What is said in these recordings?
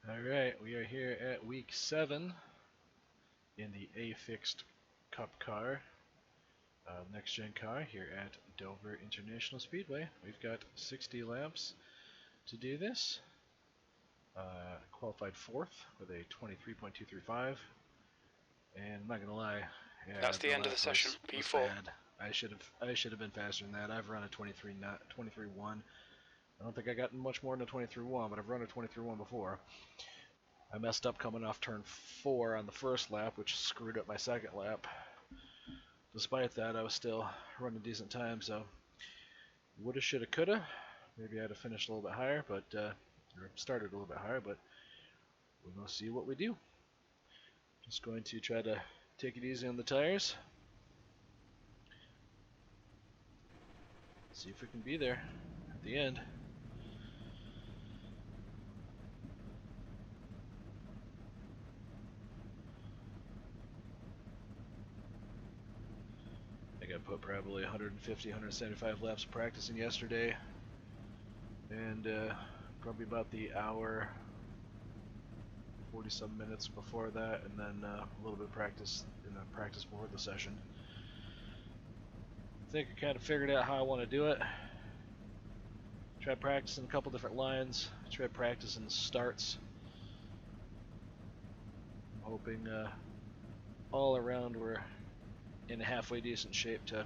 Alright, we are here at week 7 in the A-Fixed Cup car, next gen car here at Dover International Speedway. We've got 60 laps to do this. Qualified 4th with a 23.235, and I'm not gonna lie, yeah, that's the end of the session. P4. Bad. I should have been faster than that. I've run a 23.1. I don't think I got much more than a 23.1, but I've run a 23.1 before. I messed up coming off turn 4 on the first lap, which screwed up my second lap. Despite that, I was still running a decent time, so woulda, shoulda, coulda. Maybe I'd have finished a little bit higher, but or started a little bit higher, but we're gonna see what we do. Just going to try to take it easy on the tires. See if we can be there at the end. I got put probably 150, 175 laps of practicing yesterday, and probably about the hour, 40-some minutes before that, and then a little bit of practice before the session. I think I kind of figured out how I want to do it. Tried practicing a couple different lines. Tried practicing starts. I'm hoping all around we're in a halfway decent shape to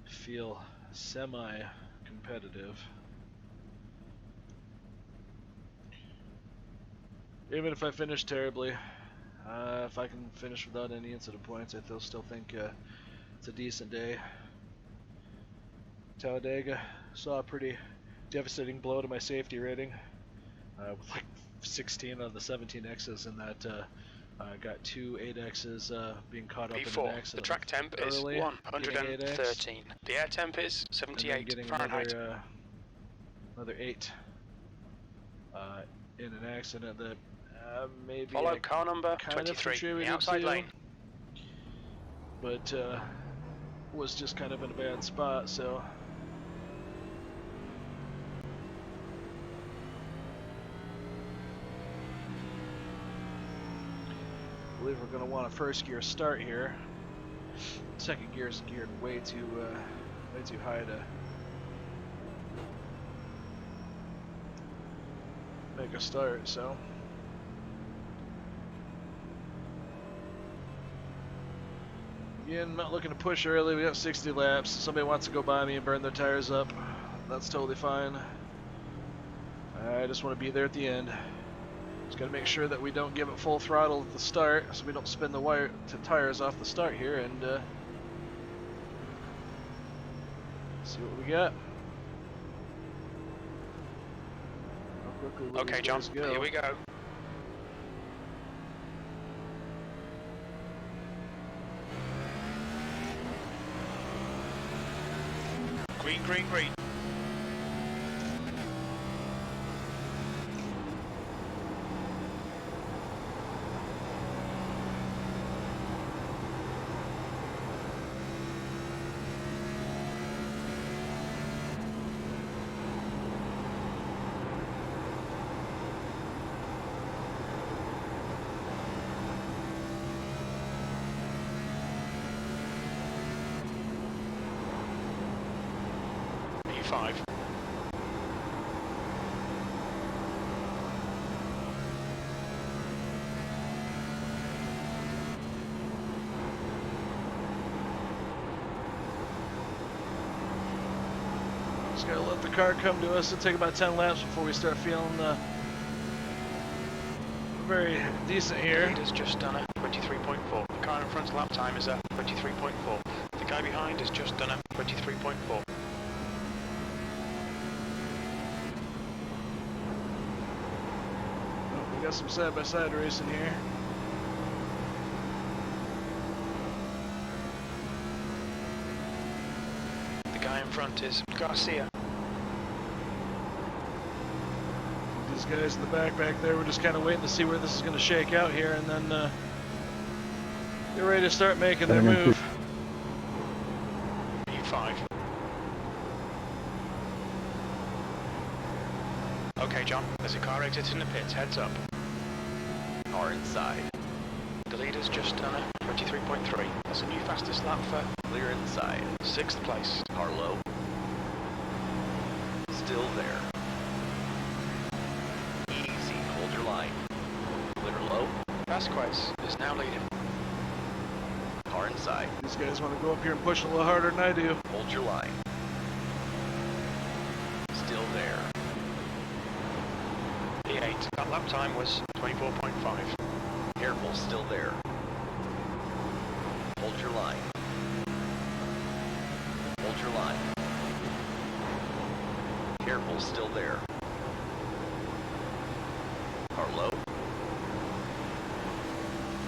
feel semi-competitive. Even if I finish terribly, if I can finish without any incident points, I still think it's a decent day. Talladega saw a pretty devastating blow to my safety rating, with like 16 of the 17 X's in that. Got 2 8X's being caught up P4. in an accident. The track temp is 113. The air temp is 78 Fahrenheit. Another 8 in an accident that maybe follow car number 23 in the outside lane. But was just kind of in a bad spot, so. I believe we're going to want a first gear start here. Second gear is geared way too high to make a start. So again, not looking to push early. We got 60 laps. If somebody wants to go by me and burn their tires up, that's totally fine. I just want to be there at the end. Just got to make sure that we don't give it full throttle at the start, so we don't spin the tires off the start here, and see what we got. Okay, John, here we go. Green, green, green. P5. Just gotta let the car come to us. It'll take about 10 laps before we start feeling very decent here. Lead has just done a 23.4. The car in front's lap time is a 23.4. The guy behind has just done a 23.4. We got some side-by-side racing here. The guy in front is Garcia. These guys in the back there, we're just kind of waiting to see where this is going to shake out here, and then get ready to start making their move. P5. Okay, John. There's a car exiting the pits. Heads up. Car inside. The leader's just done a 23.3. That's a new fastest lap for Clear inside. 6th place. Car low. Still there. Easy. Hold your line. Clear low. Vasquez is now leading. Car inside. These guys want to go up here and push a little harder than I do. Hold your line. Still there. P8. That lap time was 24.5. Careful. Still there. Hold your line. Hold your line. Careful. Still there. Car low.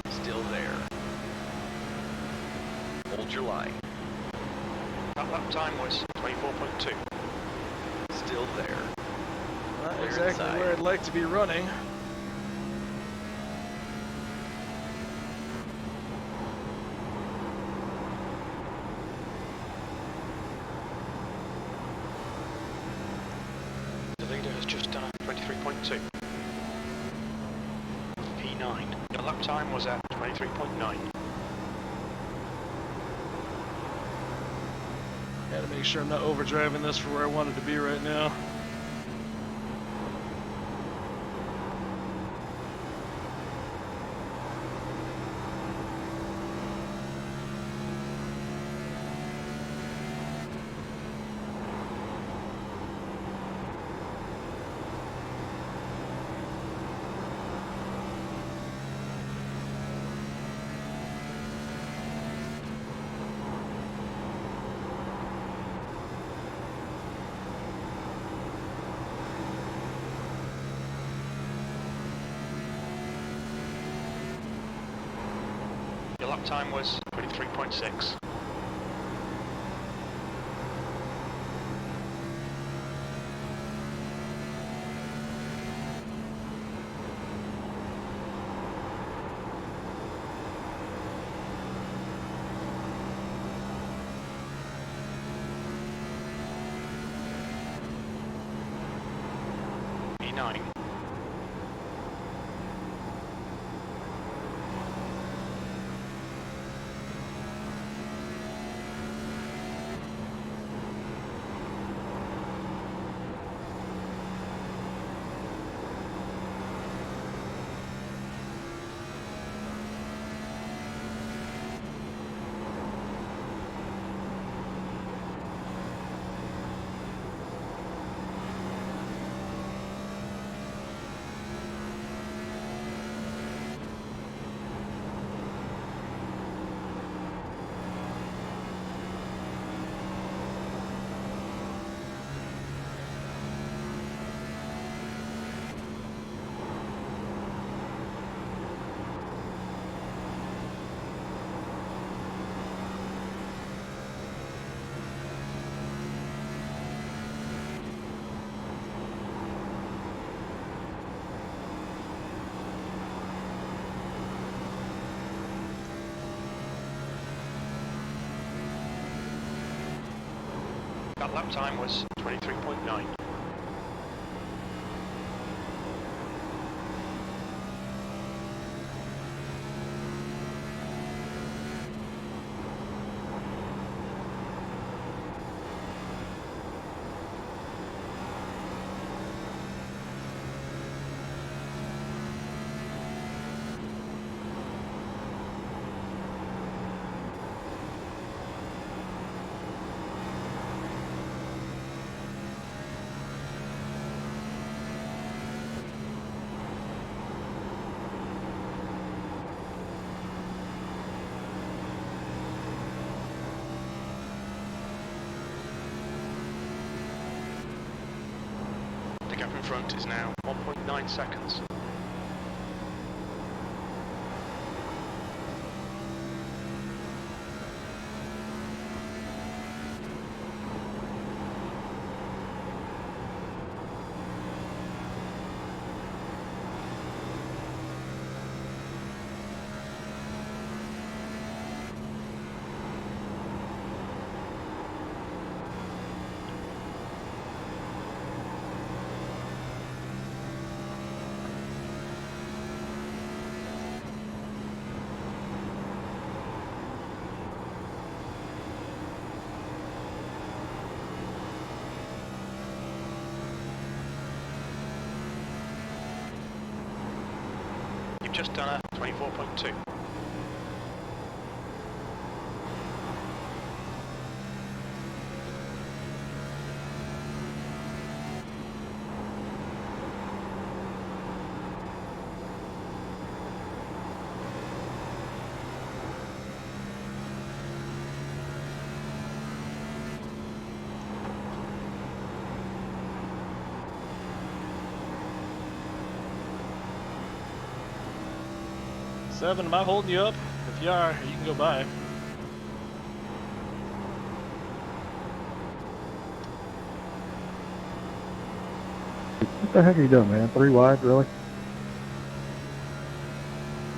Still there. Hold your line. That lap time was 24.2. Still there. Not Clear exactly inside. where I'd like to be running. The leader has just done a 23.2. P9. The lap time was at 23.9. Gotta make sure I'm not overdriving this for where I wanted to be right now. Your lap time was 23.6. P9. That lap time was 23.9. The gap in front is now 1.9 seconds. just done a 24.2. Seven, am I holding you up? If you are, you can go by. What the heck are you doing, man? 3 wide, really?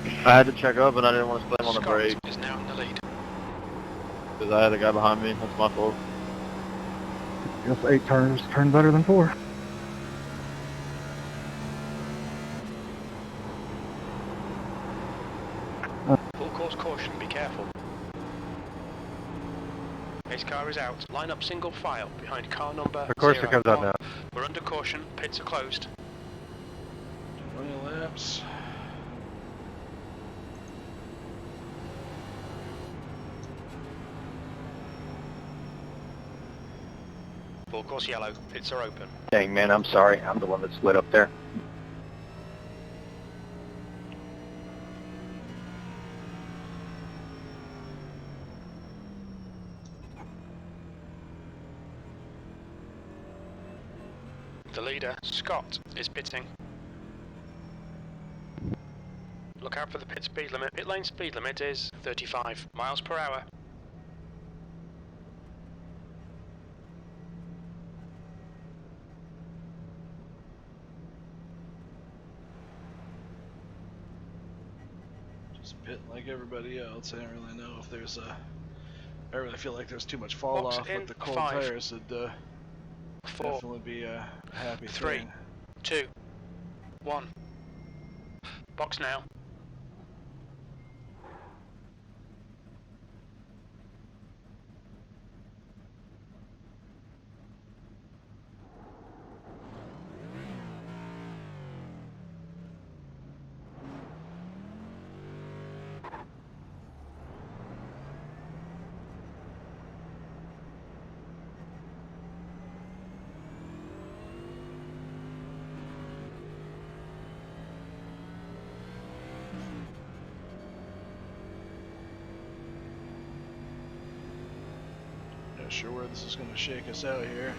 I had to check up and I didn't want to slam on the Scott brake is now in the lead. because I had a guy behind me. That's my fault. Guess 8 turns turn better than 4. Full course caution, be careful. Pace car is out. Line up single file behind car number Of course it comes out 01. now. We're under caution, pits are closed. 20 laps. Full course yellow, pits are open. Dang, man, I'm sorry. I'm the one that slid up there. The leader, Scott, is pitting. Look out for the pit speed limit. Pit lane speed limit is 35 miles per hour. Just pitting like everybody else. I don't really know if there's a... I really feel like there's too much fall Box off in, with the cold 5, tires. It'd 4, definitely be a happy 3, thing. 2, 1. Box now. Not sure where this is going to shake us out here.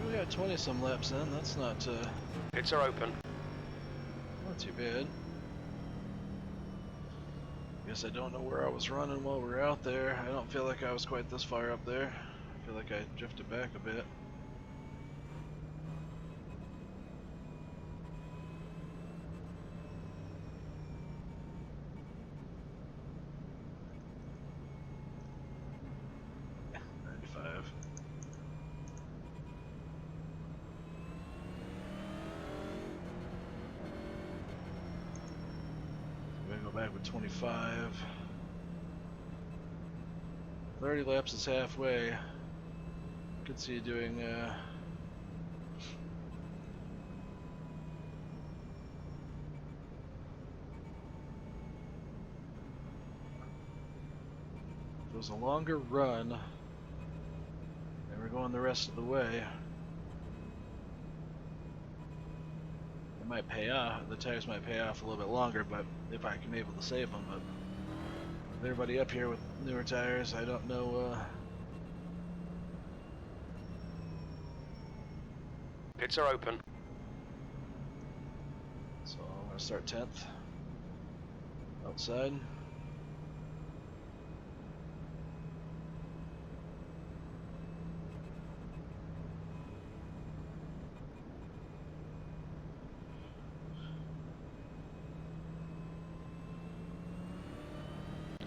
We got 20 some laps in. That's not Pits are open. not too bad. Guess I don't know where I was running while we were out there. I don't feel like I was quite this far up there. I feel like I drifted back a bit. We're gonna go back with 25. 30 laps is halfway. Could see you doing if it was a longer run and we're going the rest of the way, it might pay off. The tires might pay off a little bit longer, but if I can be able to save them. But with everybody up here with newer tires, I don't know. Pits are open. So I'm gonna start 10th outside.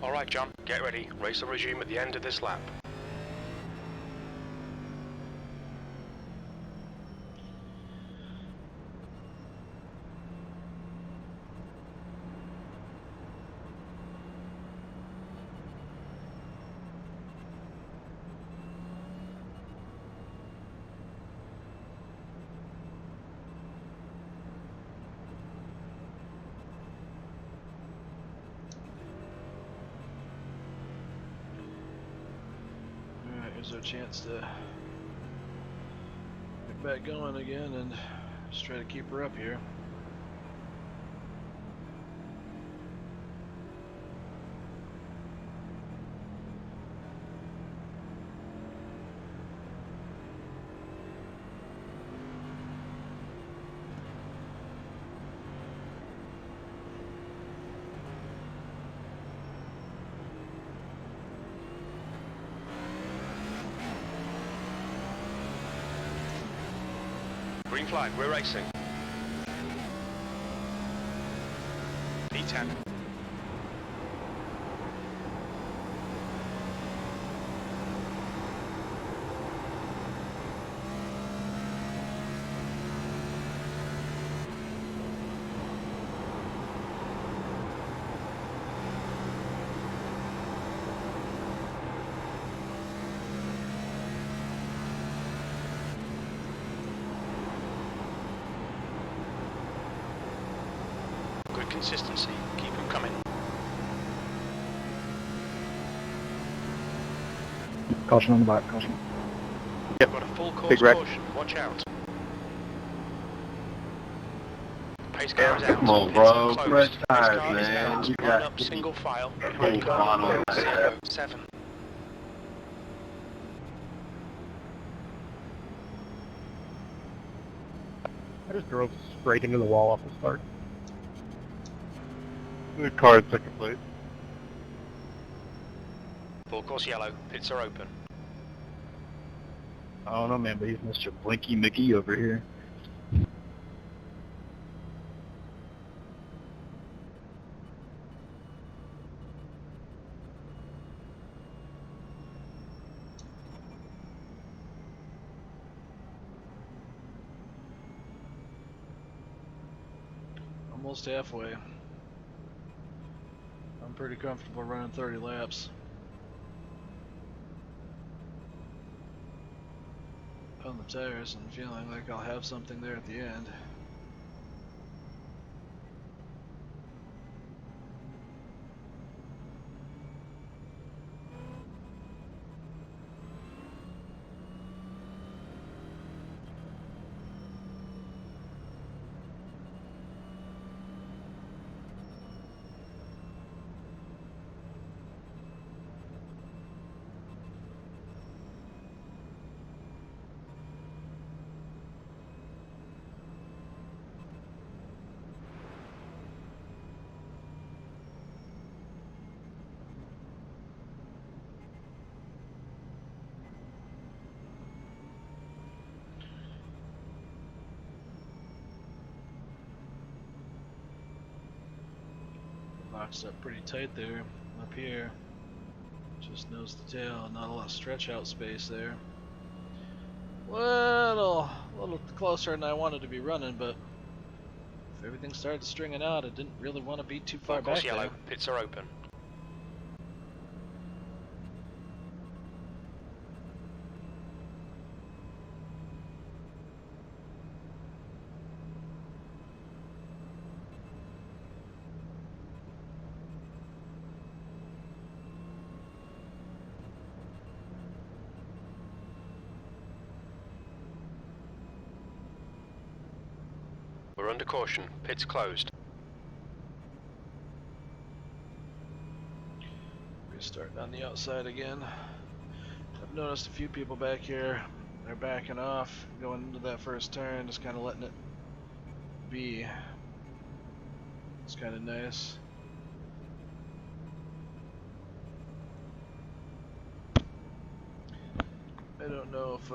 Alright John, get ready. Race will resume at the end of this lap. Here's our chance to get back going again and just try to keep her up here. Green flag, we're racing. P10. Good consistency, keep them coming. Caution on the back, caution. We've got a full course Big wreck. caution, watch out. Pace car is out. Come on, Pits bro. are closed. Fresh Pace tires, car is man. out. You Line got up single file full behind car fun on number that. 07. I just drove straight into the wall off the start. The car in second place. Full course yellow, pits are open. I don't know, man, but he's Mr. Blinky Mickey over here. Almost halfway. I'm pretty comfortable running 30 laps. On the tires and feeling like I'll have something there at the end. Boxed up pretty tight there, up here. Just nose to tail, not a lot of stretch out space there. Little closer than I wanted to be running, but if everything started stringing out, I didn't really want to be too far Full course back yellow, there. pits are open. We're under caution, pits closed. Restart on the outside again. I've noticed a few people back here, they're backing off, going into that first turn, just kind of letting it be. It's kind of nice. I don't know if,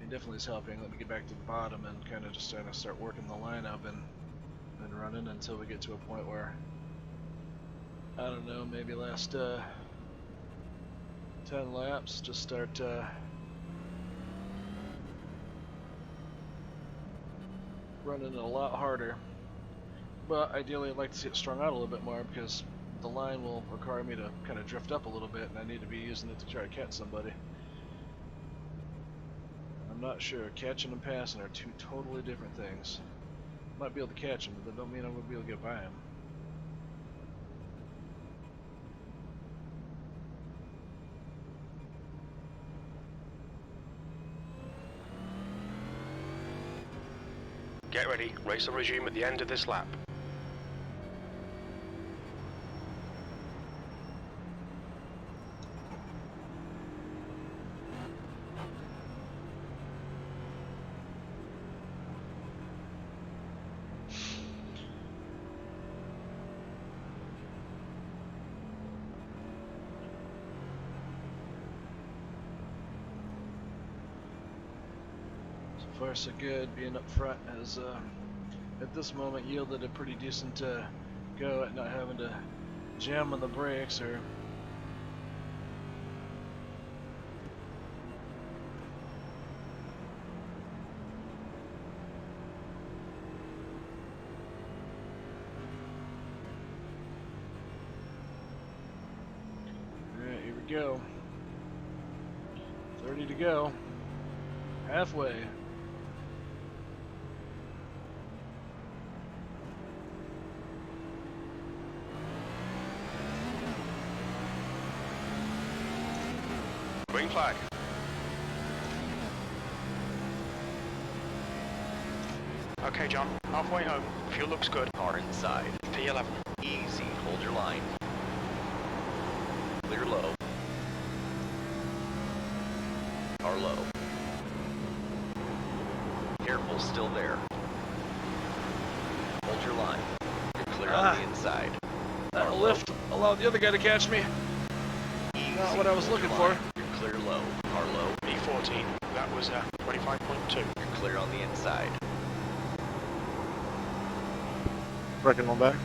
it definitely is helping. Let me get back to the bottom and kind of just start working the line up and running until we get to a point where, I don't know, maybe last 10 laps, just start running it a lot harder. But ideally I'd like to see it strung out a little bit more because the line will require me to kind of drift up a little bit and I need to be using it to try to catch somebody. I'm not sure. Catching and passing are two totally different things. Might be able to catch them, but that don't mean I'm going to be able to get by them. Get ready, race will resume at the end of this lap. So far so good. Being up front has at this moment yielded a pretty decent go at not having to jam on the brakes or Alright, here we go. 30 to go. Halfway. Green flag. Okay, John, halfway home. Fuel looks good. Car inside. P11. Easy. Hold your line. Clear low. Car low. Careful, still there. Hold your line. You're clear on the inside. That lift allowed the other guy to catch me. Easy. Not what I was Hold looking your for. line. You're clear low. Car low. E14. That was 25.2. You're clear on the inside. Wrecking one back.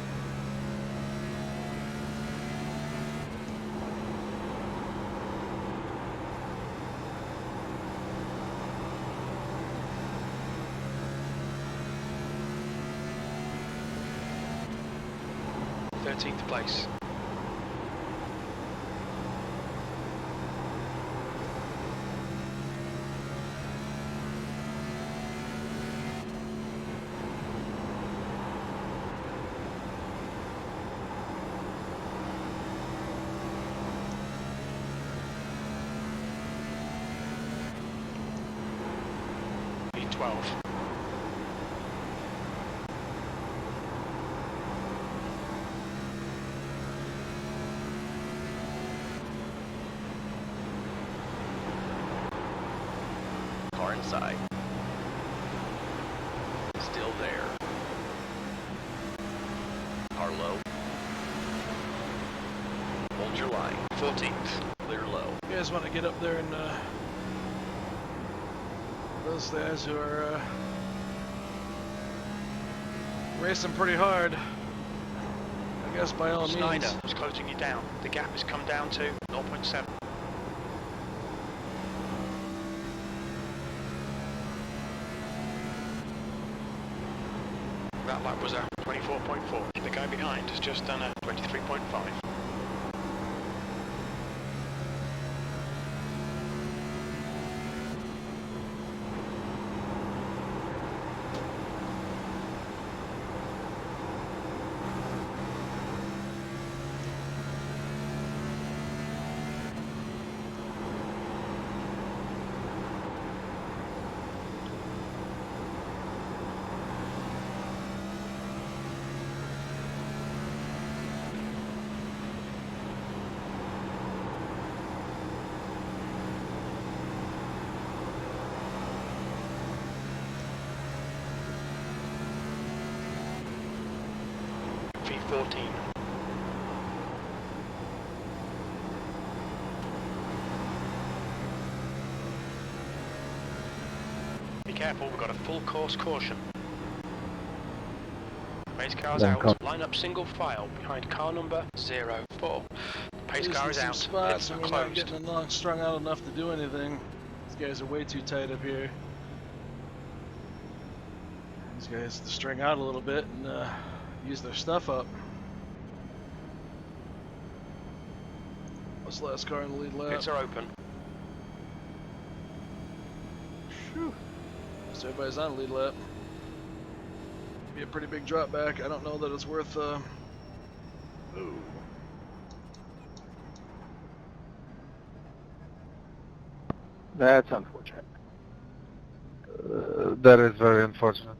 Thirteenth place. E12. Car inside. Still there. Car low. Hold your line. 14th. Clear low. You guys want to get up there and those guys who are racing pretty hard. I guess by all means. Snyder is closing you down. The gap has come down to 0.7. That lap was a 24.4. The guy behind has just done a 23.5. V14. Be careful, we've got a full course caution. Pace car's One out. car. Line up single file behind car number 04. Pace car is Losing out. some spots It's and we're not closed. getting along strung out enough to do anything. These guys are way too tight up here. These guys have to string out a little bit and use their stuff up. What's the last car in the lead lap? Pits are open. Whew. So everybody's on the lead lap. Be a pretty big drop back. I don't know that it's worth ooh. That's unfortunate. That is very unfortunate.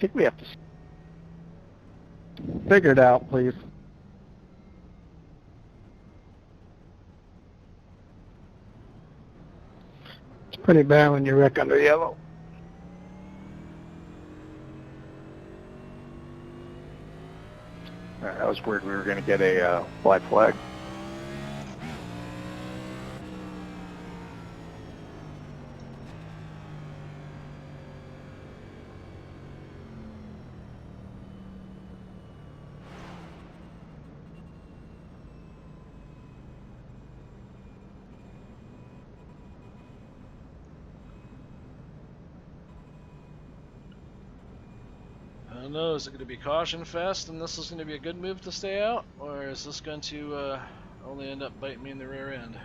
think we have to... Figure it out, please. It's pretty bad when you wreck under yellow. That was weird. We were going to get a black flag. I don't know, is it going to be caution fest and this is going to be a good move to stay out? Or is this going to only end up biting me in the rear end?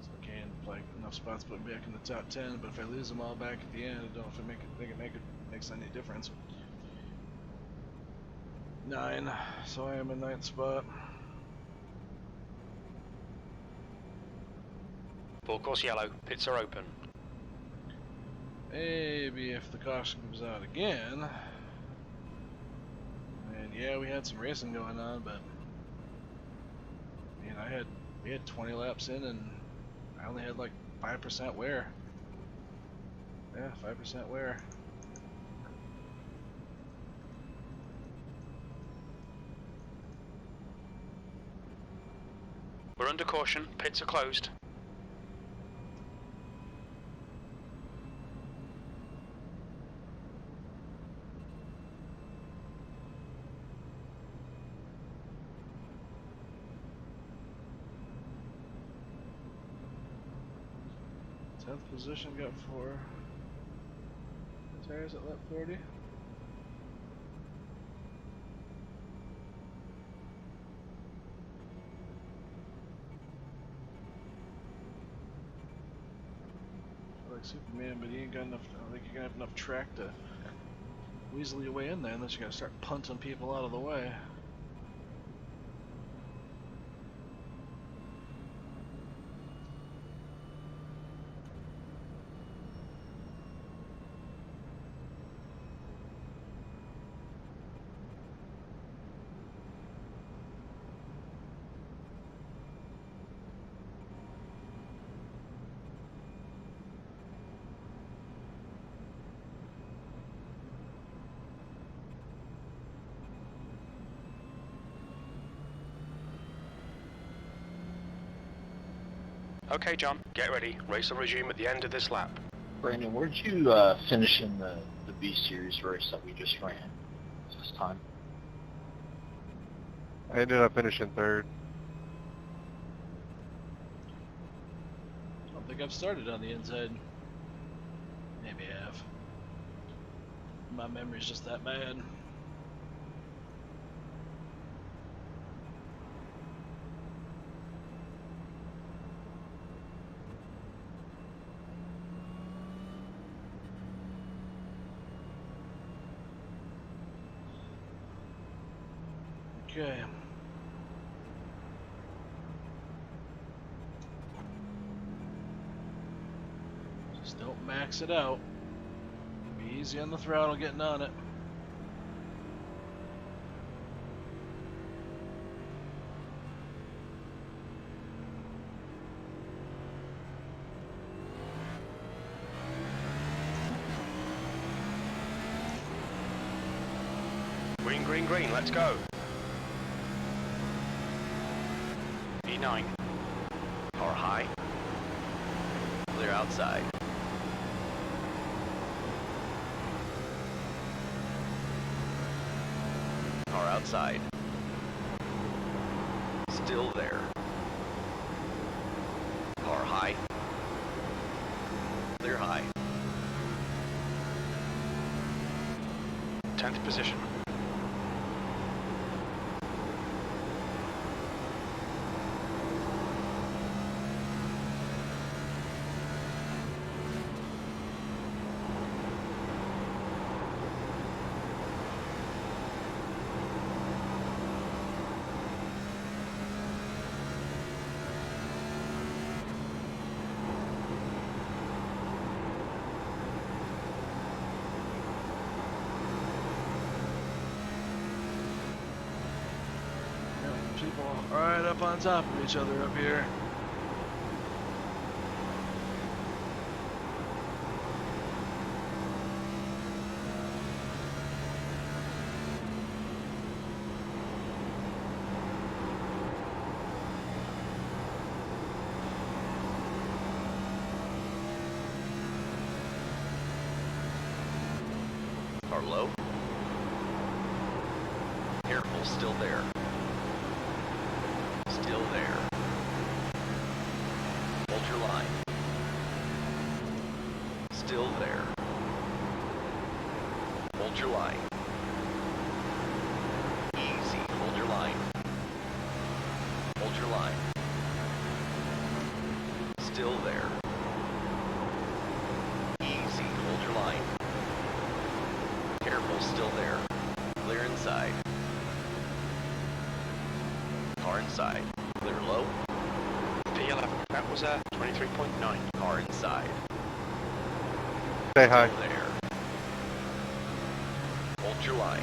So I can play enough spots to put me back in the top 10, but if I lose them all back at the end, I don't know if it makes any difference. 9, so I am in 9th spot. Full course yellow, pits are open. Maybe if the caution comes out again. And yeah, we had some racing going on, but man, we had 20 laps in and I only had like 5% wear. Yeah, 5% wear. We're under caution, pits are closed. Position got 4 tires at lap 40. Like Superman, but he ain't got enough. I don't think you're gonna have enough track to weasel your way in there unless you gotta start punting people out of the way. Okay, John, get ready. Race will resume at the end of this lap. Brandon, where'd you finish in the B Series race that we just ran this time? I ended up finishing 3rd. I don't think I've started on the inside. Maybe I have. My memory's just that bad. Okay. Just don't max it out. Be easy on the throttle getting on it. Green, green, green, let's go. E9. Car high. Clear outside. Car outside. Still there. Car high. Clear high. 10th position. right up on top of each other up here. Car low. Careful, still there. Still there. Hold your line. Still there. Hold your line. Easy, hold your line. Hold your line. Still there. Easy, hold your line. Careful, still there. Clear inside. Car inside. Clear low. P11, that was 23.9. Car inside. Say hi. Still there. Hold your line.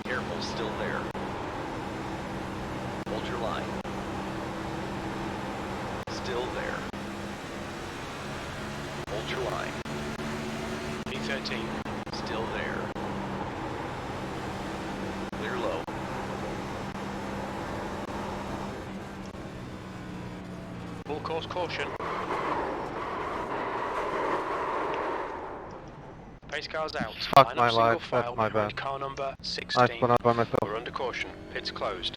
Careful, still there. Hold your line. Still there. Hold your line. P13. Still there. Clear low. Full course caution. Pace car's out. Fuck Line my up single life, file that's my behind bad. car number I 16. spun up by myself. We're under caution. It's closed.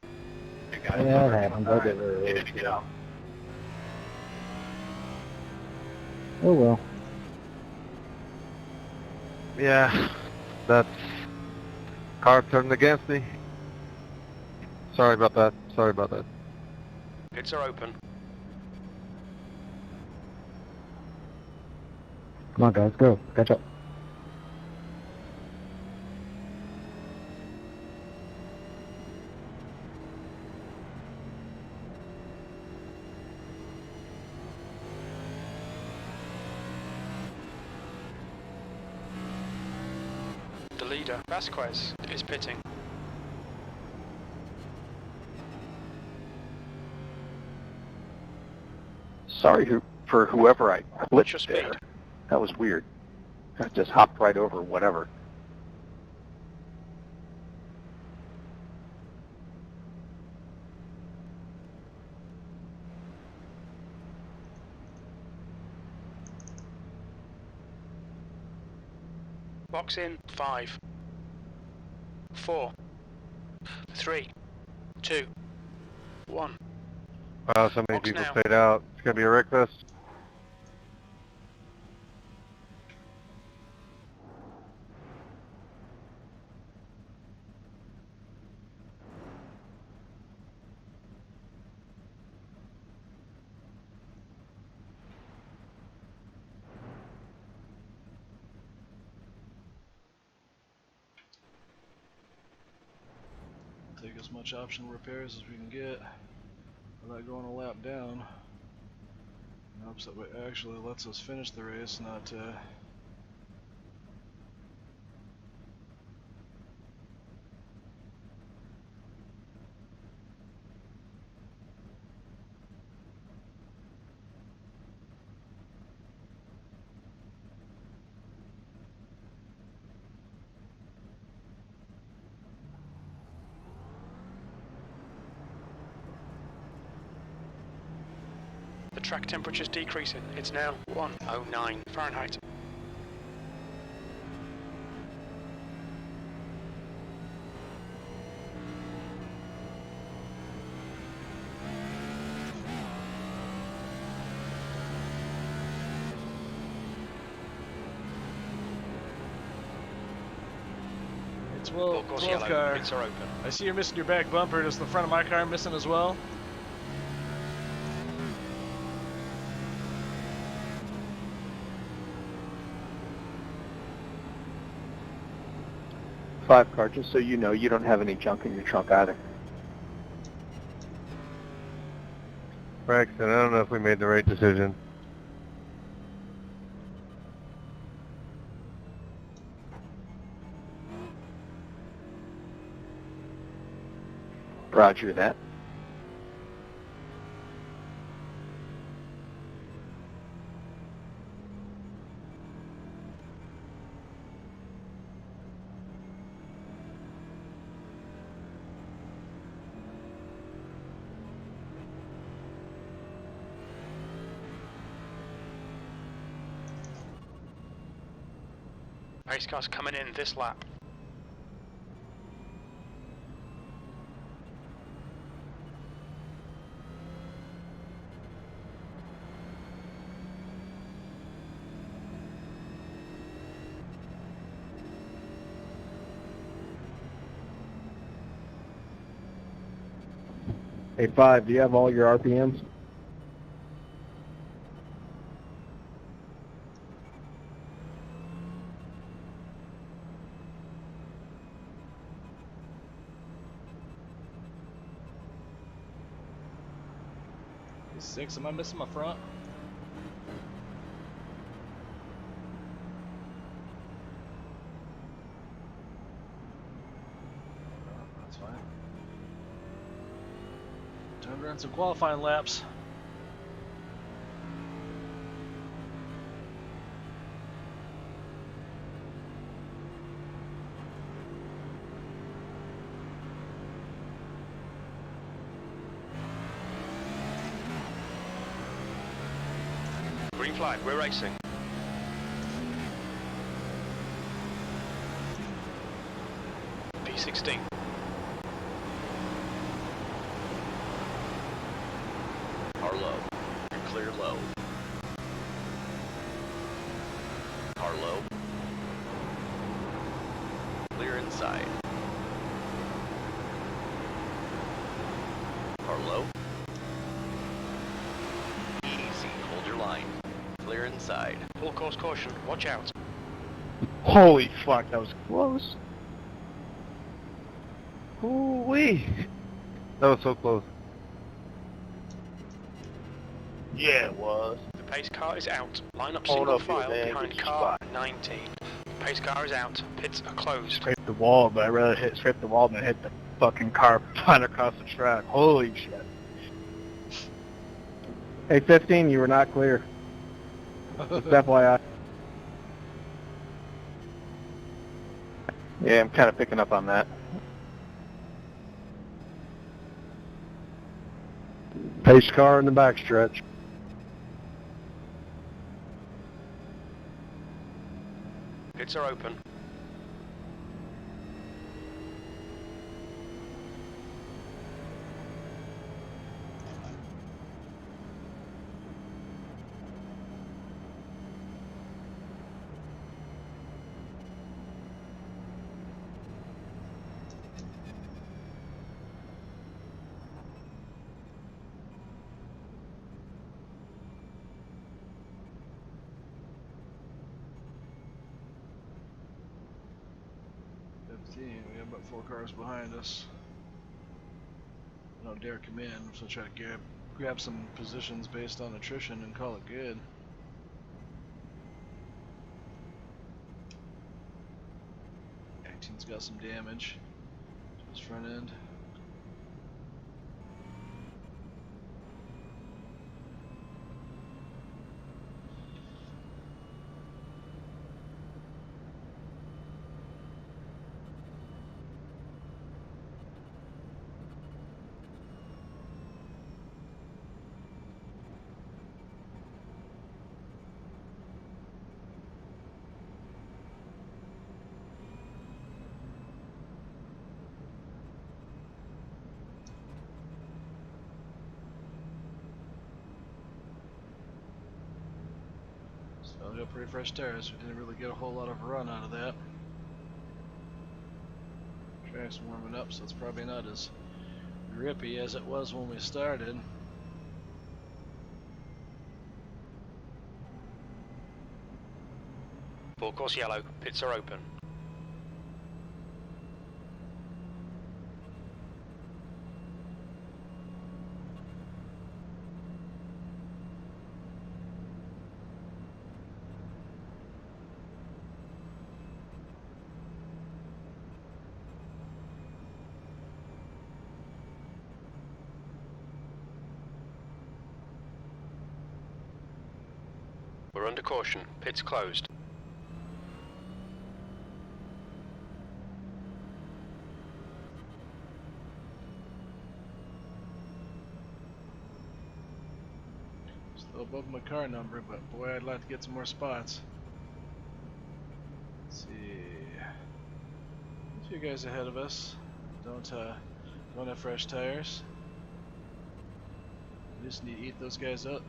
Yeah, it happens. I did it. They didn't get out. Oh well. Yeah, that's car turned against me. Sorry about that. Sorry about that. Pits are open. Come on, guys, go. Catch up. The leader, Vasquez, is pitting. Sorry for whoever I What's your blitzed speed? there. That was weird. I just hopped right over whatever. Box in 5, 4, 3, 2, 1. Wow, so many Box people now. stayed out. It's gonna be a wreck fest. Take as much optional repairs as we can get without going a lap down. Helps that it actually lets us finish the race, not The track temperature's decreasing. It's now 109 Fahrenheit. it's Full course 12 yellow. car. Pits are open. I see you're missing your back bumper. Is the front of my car missing as well? Five car, just so you know, you don't have any junk in your trunk either. Braxton, I don't know if we made the right decision. Roger that. Pace car's coming in this lap. Hey, 5, do you have all your RPMs? Six, am I missing my front? Oh, that's fine. Time to run some qualifying laps. Green flag, we're racing. P16. Car low. You're clear low. Car low. Clear inside. Car low. Easy, hold your line. Clear inside. Full course caution, watch out. Holy fuck, that was close. Ooh-wee. That was so close. Yeah, it was. The pace car is out. Line up Hold single up here, file man. behind Get your car spot. 19. Pace car is out. Pits are closed. Scraped the wall, but I rather scrape the wall than hit the fucking car flying across the track. Holy shit. Hey, 15, you were not clear. Just FYI. Yeah, I'm kind of picking up on that. Pace car in the backstretch. Pits are open. We have about 4 cars behind us. I don't dare come in, so try to grab some positions based on attrition and call it good. Acting's got some damage to his front end. So I got pretty fresh tires. We didn't really get a whole lot of run out of that. Track's warming up, so it's probably not as grippy as it was when we started. Full course yellow. Pits are open. We're under caution. Pit's closed. Still above my car number, but boy, I'd like to get some more spots. Let's see. A few guys ahead of us. Don't have fresh tires. We just need to eat those guys up.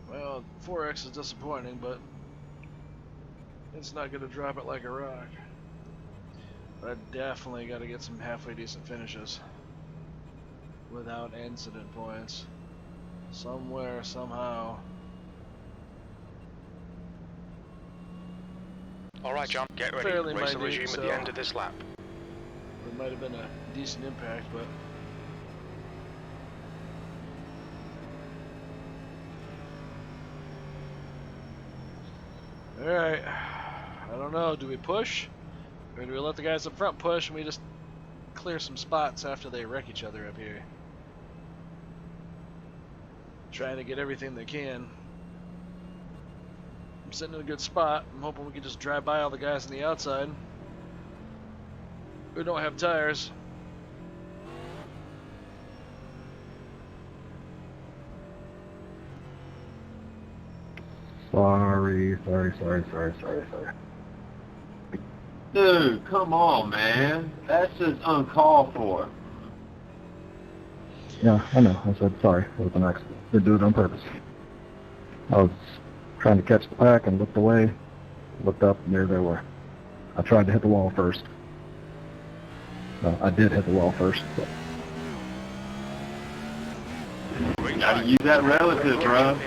Well, 4X is disappointing, but it's not going to drop it like a rock. But I definitely got to get some halfway decent finishes without incident points. Somewhere, somehow. Alright, John, get ready. Fairly Race will minute, resume so at the end of this lap. It might have been a decent impact, but alright. I don't know, do we push? Or do we let the guys up front push and we just clear some spots after they wreck each other up here? Trying to get everything they can. I'm sitting in a good spot. I'm hoping we can just drive by all the guys on the outside who don't have tires. Sorry. Dude, come on, man. That's just uncalled for. Yeah, I know. I said sorry. It was an accident. Didn't do it on purpose. I was trying to catch the pack and looked away, looked up, and there they were. I tried to hit the wall first. I did hit the wall first. But Gotta use that relative, bro.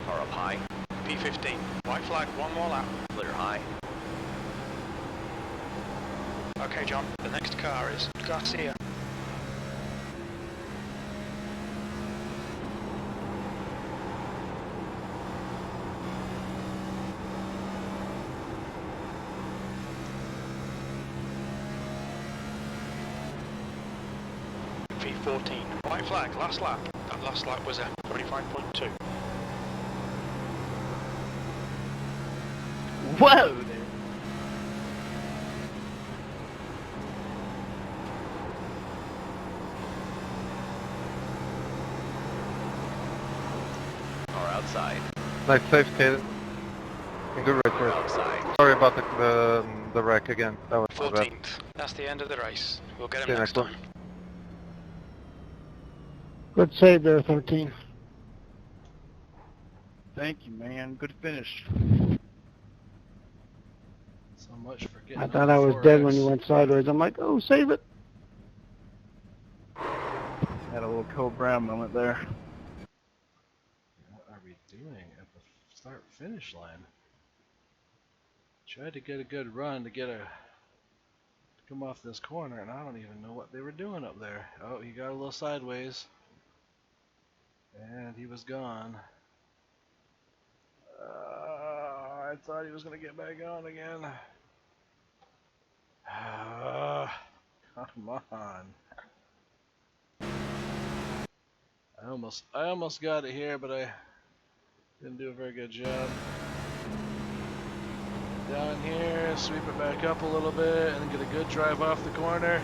Car up high. P15. White flag, one more lap. Clear high. Okay, John, the next car is Garcia. P14. White flag, last lap. That last lap was a 25.2. Whoa! Car outside. Nice safe skated. Good race, Car race. outside. Sorry about the wreck again. That was my bad. 14th. That's the end of the race. We'll get See him you next next time. one. Good save there, 13. Thank you, man. Good finish. So much for getting I on thought the I was dead when 4X. you went sideways. I'm like, oh, save it. Had a little Cole Brown moment there. What are we doing at the start finish line? Tried to get a good run to come off this corner, and I don't even know what they were doing up there. Oh, he got a little sideways, and he was gone. I thought he was gonna get back on again. Come on. I almost got it here, but I didn't do a very good job. Down here, sweep it back up a little bit, and then get a good drive off the corner.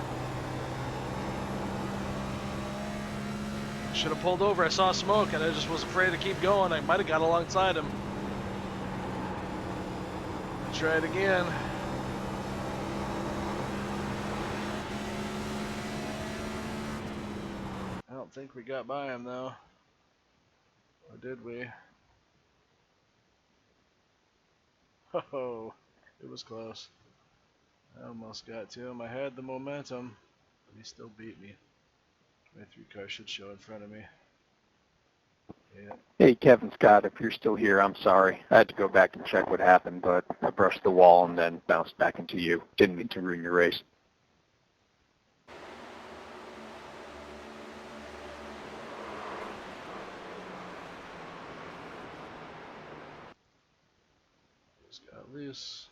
Should have pulled over. I saw smoke, and I just was afraid to keep going. I might have got alongside him. Try it again. I don't think we got by him though. Or did we? Oh, it was close. I almost got to him. I had the momentum, but he still beat me. 23 car should show in front of me. Yeah. Hey, Kevin Scott, if you're still here, I'm sorry. I had to go back and check what happened, but I brushed the wall and then bounced back into you. Didn't mean to ruin your race. Just got loose.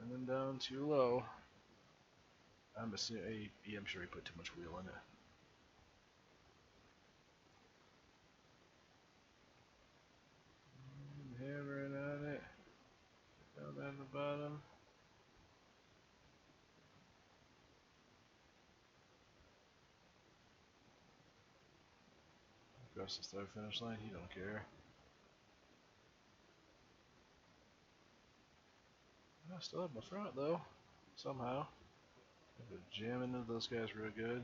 And then down too low. I'm assuming, yeah, I'm sure he put too much wheel in it. Hammering on it. Down on the bottom. Across the start finish line, he don't care. I still have my front though, somehow. I could jam into those guys real good.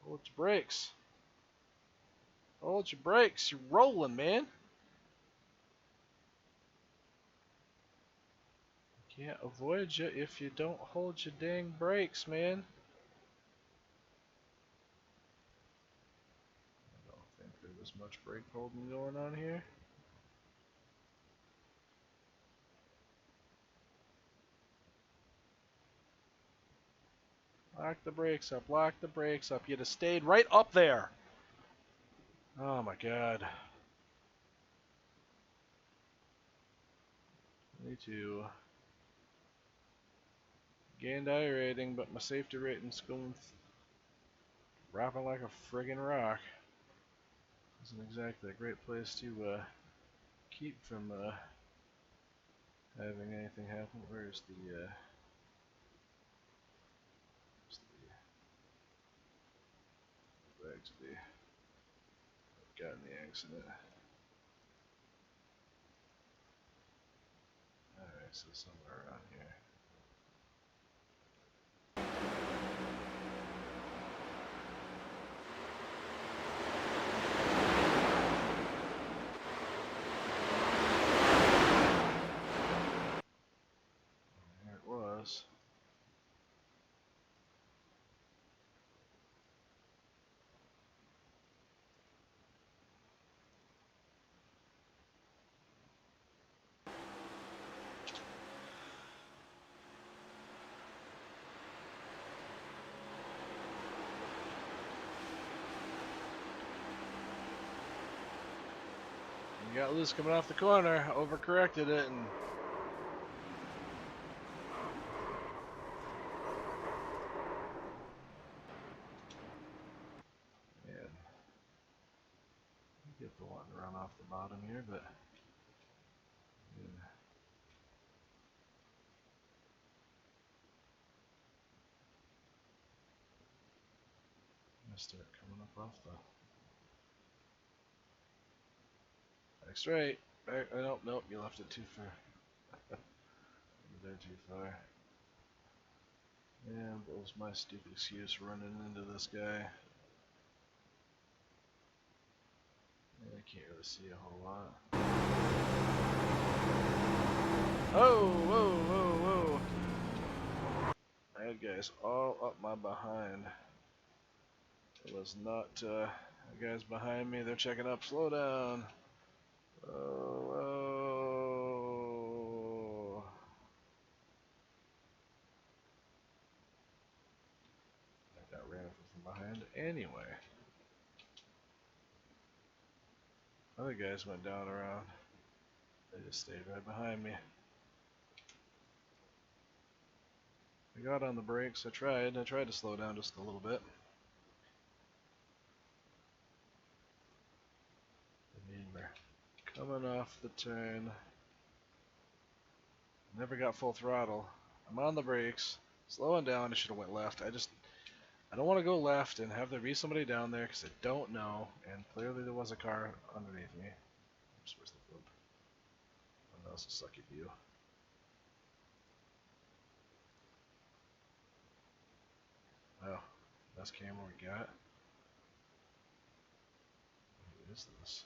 Hold your brakes. Hold your brakes. You're rolling, man. Can't avoid you if you don't hold your dang brakes, man. I don't think there was much brake holding going on here. Lock the brakes up, lock the brakes up. You'd have stayed right up there. Oh my god. Me too. Gained iRating, but my safety rating's going dropping like a friggin' rock. Isn't exactly a great place to keep from having anything happen. Where's the back to the got in the accident? Alright, so somewhere around here. There it was. You got loose coming off the corner, overcorrected it, and man, you get the one to run off the bottom here, but yeah. I'm gonna start coming up off the back straight. Back, nope, nope, you left it too far. You're there too far. Yeah, that was my stupid excuse running into this guy. I can't really see a whole lot. Oh, whoa, whoa, whoa. I had guys all up my behind. It was not, the guys behind me, they're checking up. Slow down. Oh, oh. I got ran over from behind anyway. Other guys went down around. They just stayed right behind me. I got on the brakes. I tried to slow down just a little bit. Remember, coming off the turn. Never got full throttle. I'm on the brakes. Slowing down. I should have went left. I don't want to go left and have there be somebody down there because I don't know. And clearly there was a car underneath me. Oops, where's the flip? Oh, that was a sucky view. Oh, best camera we got. Who is this?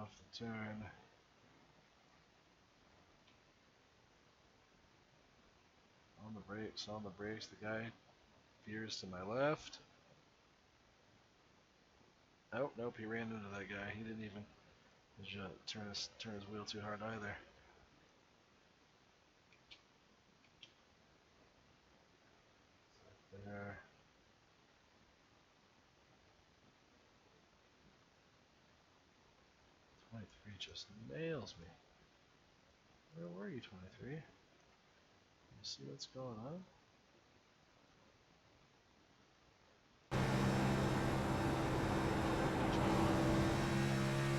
off the turn. On the brakes, the guy veers to my left. Oh, nope, he ran into that guy. He didn't even turn his wheel too hard either. There. '23 just nails me. Where were you, '23? You see what's going on?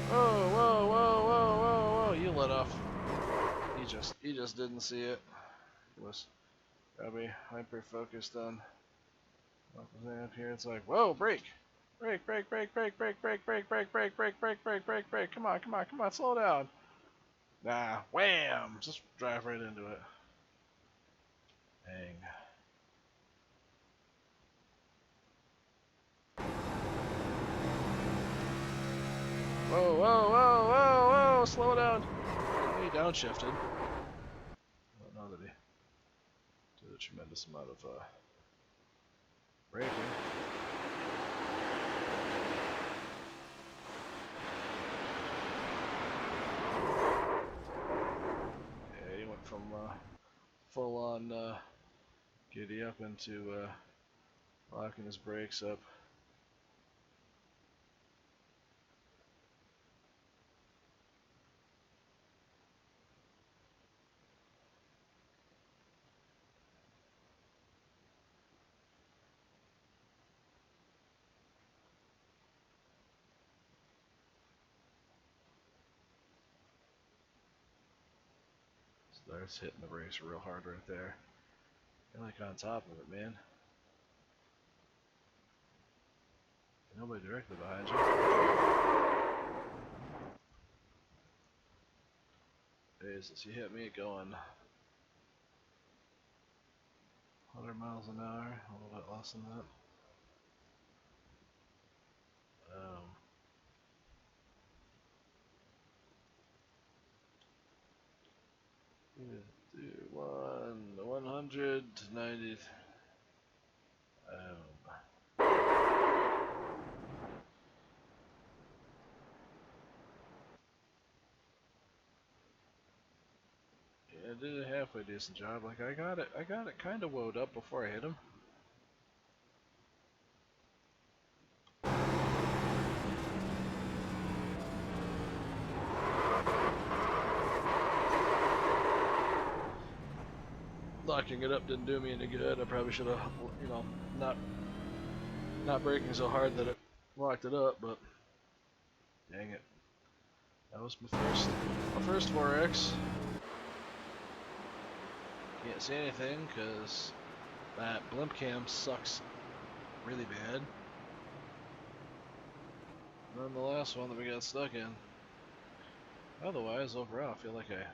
Whoa, whoa, whoa, whoa, whoa, whoa! You let off. He just didn't see it. He was probably hyper focused on what was up here. It's like, whoa, brake! Brake, brake, brake, brake, brake, brake, brake, brake, brake, brake, brake, brake, brake, brake. Come on, come on, come on, slow down. Nah, wham! Just drive right into it. Dang. Whoa, whoa, whoa, whoa, whoa! Slow down. He downshifted. I don't know that he did a tremendous amount of braking. Yeah, he went from full on giddy up into locking his brakes up. Starts hitting the brakes real hard right there. You're like on top of it, man. Nobody directly behind you. Jesus, he hit me going 100 miles an hour, a little bit less than that. Do 100 to 90. Yeah, I did a halfway decent job. Like I got it kind of woed up before I hit him. Locking it up didn't do me any good. I probably should have, you know, not braking so hard that it locked it up, but dang it. That was my first 4X. Can't see anything because that blimp cam sucks really bad. And then the last one that we got stuck in. Otherwise, overall, I feel like I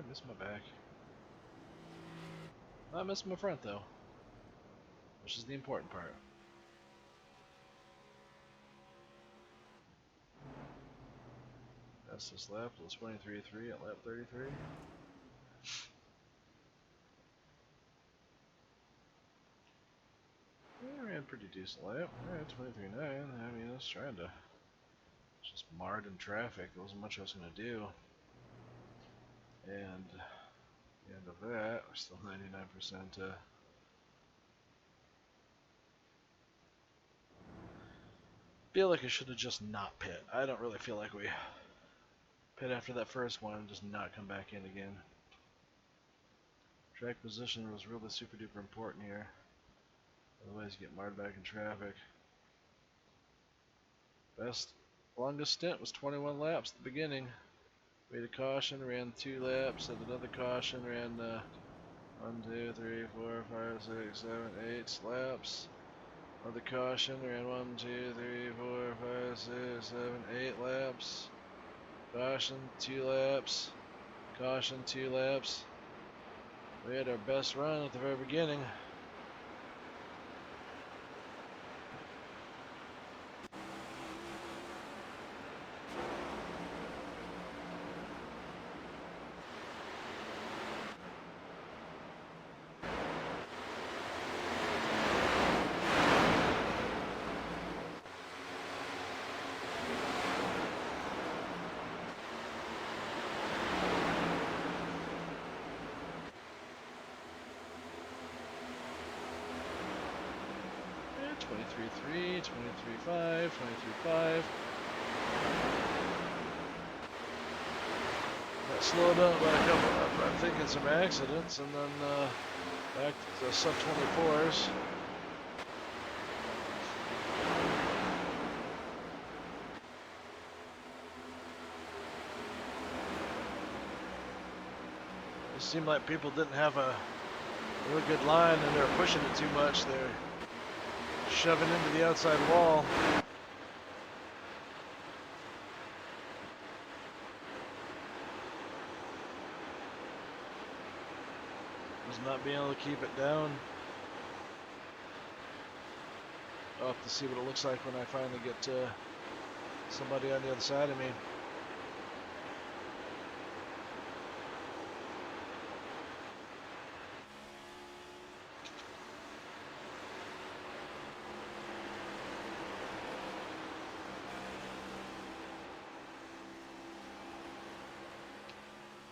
missed my back. Not missing my front though, which is the important part. Fastest lap was 23.3 at lap 33. I ran a pretty decent lap. I ran 23.9. I mean, I was trying to just marred in traffic. There wasn't much I was gonna do. And at the end of that, we're still 99%. Feel like I should have just not pit. I don't really feel like we pit after that first one and just not come back in again. Track position was really super duper important here. Otherwise you get marred back in traffic. Longest stint was 21 laps at the beginning. Waited caution, ran 2 laps, had another caution, ran 1, 2, 3, 4, 5, 6, 7, 8 laps. Another caution, ran 1, 2, 3, 4, 5, 6, 7, 8 laps. Caution, 2 laps. Caution, 2 laps. We had our best run at the very beginning. 23.3, 23.5, 23.5. Got slowed up by a couple of, I'm thinking, some accidents, and then back to the sub 24s. It seemed like people didn't have a really good line and they were pushing it too much. They're shoving into the outside wall. Was not being able to keep it down. I'll have to see what it looks like when I finally get somebody on the other side of me.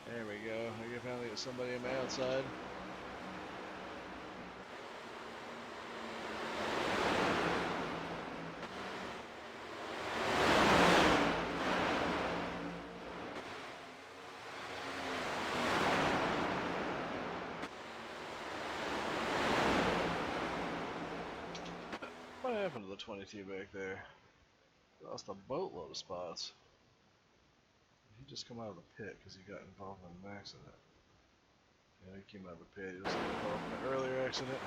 There we go. I can finally get somebody on my outside. What happened to the 22 back there? Lost a boatload of spots. He just come out of the pit because he got involved in an accident. Yeah, he came out of the pit. He was involved in an earlier accident.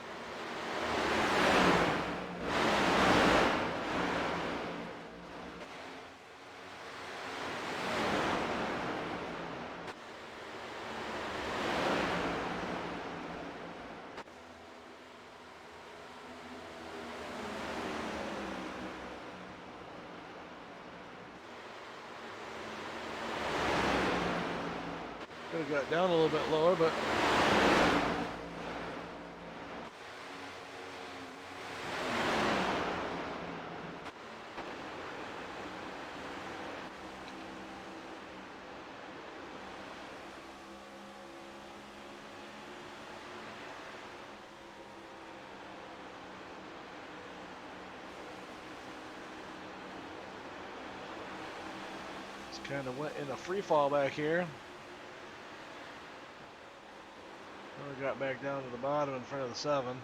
Could have got down a little bit lower, but just kind of went in a free fall back here. We got back down to the bottom in front of the 7.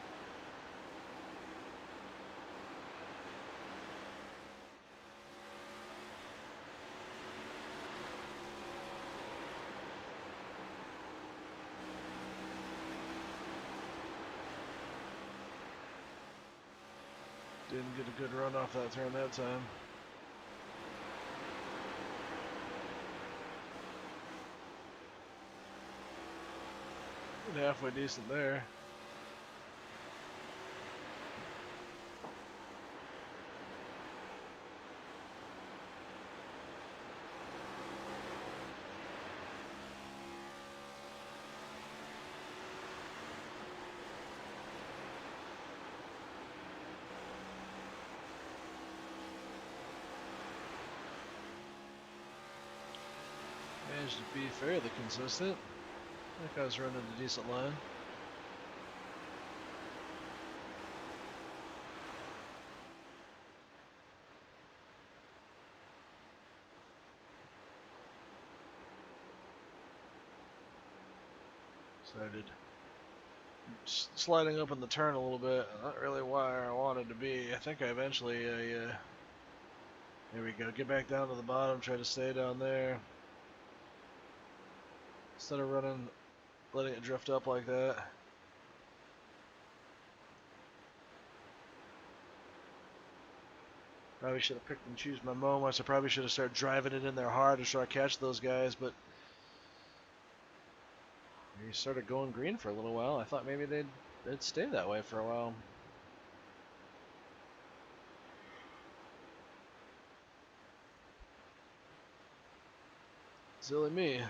Didn't get a good run off that turn that time. Halfway decent there. Managed to be fairly consistent. I think I was running a decent line. Started sliding up in the turn a little bit. Not really where I wanted to be. I think I eventually, there we go. Get back down to the bottom. Try to stay down there. Instead of running, letting it drift up like that. Probably should have picked and choose my moments. I probably should have started driving it in there hard to try to catch those guys, but he started going green for a little while. I thought maybe they'd stay that way for a while. Silly me.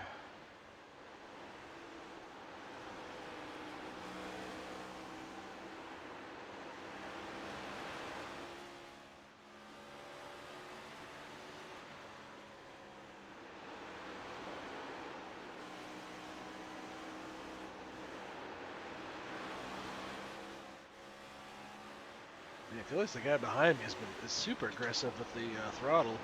feel like the guy behind me is super aggressive with the throttle.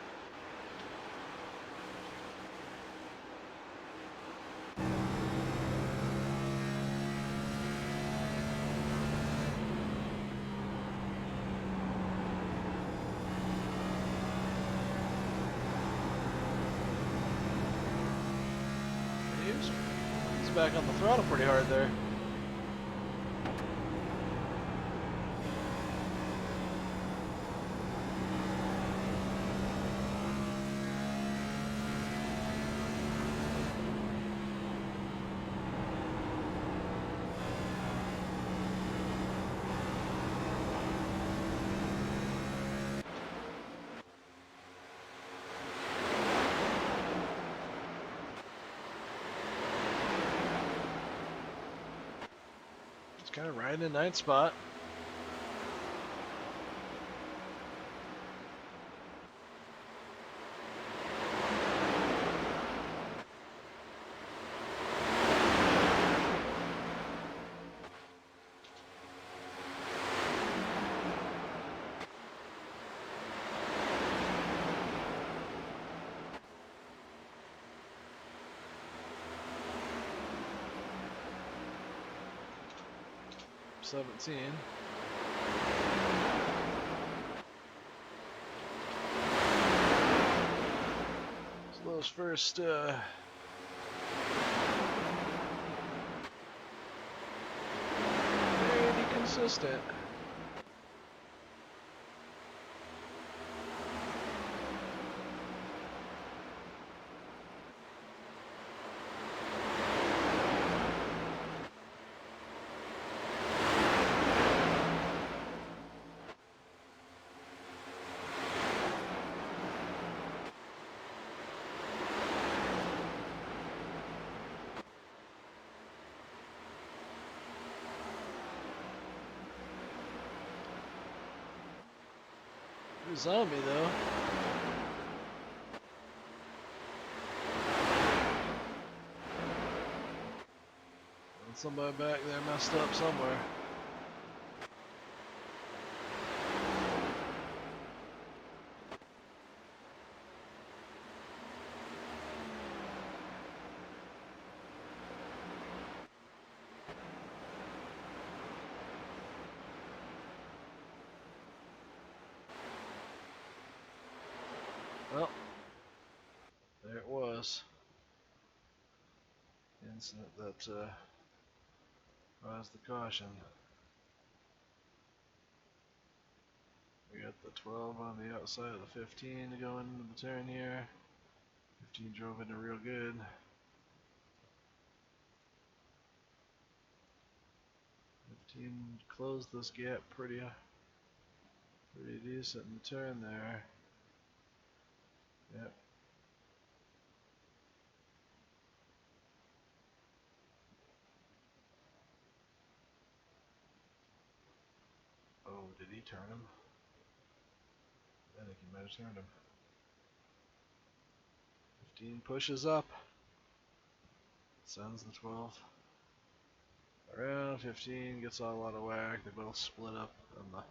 He's back on the throttle pretty hard there. Kind of riding in ninth spot. So 17. Slow's first pretty consistent. He was on me though. And somebody back there messed up somewhere. Well, there it was. The incident that caused the caution. We got the 12 on the outside of the 15 to go into the turn here. 15 drove into real good. 15 closed this gap pretty decent in the turn there. Yep. Oh, did he turn him? I think he might have turned him. 15 pushes up. Sends the 12 around. 15 gets all out of whack. They both split up on the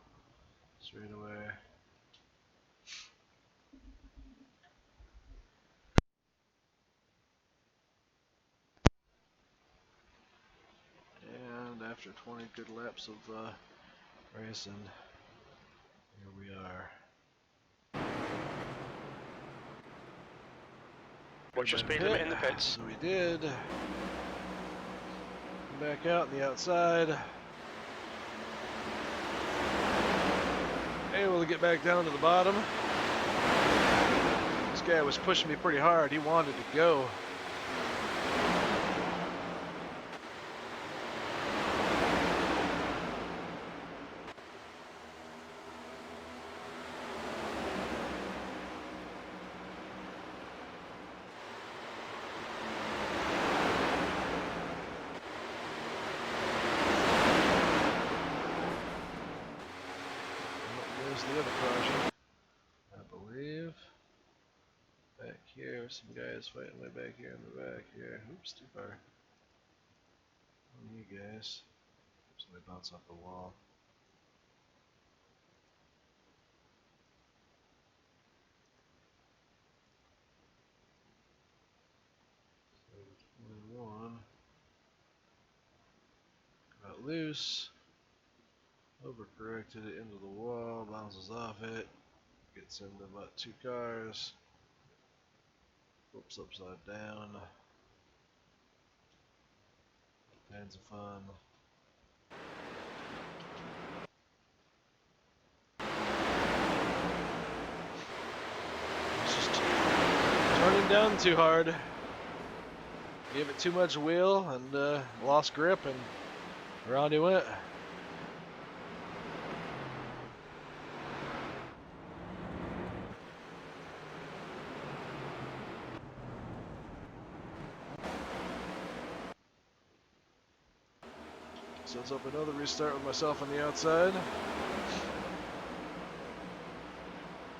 straightaway. And after 20 good laps of racing, here we are. Watch your speed limit in the pits. So we did. Come back out on the outside. Able to get back down to the bottom. This guy was pushing me pretty hard. He wanted to go. The other caution, I believe. Back here, some guys fighting way back here in the back here. Oops, too far. On you guys. Somebody bounce off the wall. get loose. Overcorrected it into the wall, bounces off it, gets into about 2 cars, flips upside down. Tons of fun. It's just turning down too hard. Gave it too much wheel and lost grip, and around he went. Sets up another restart with myself on the outside.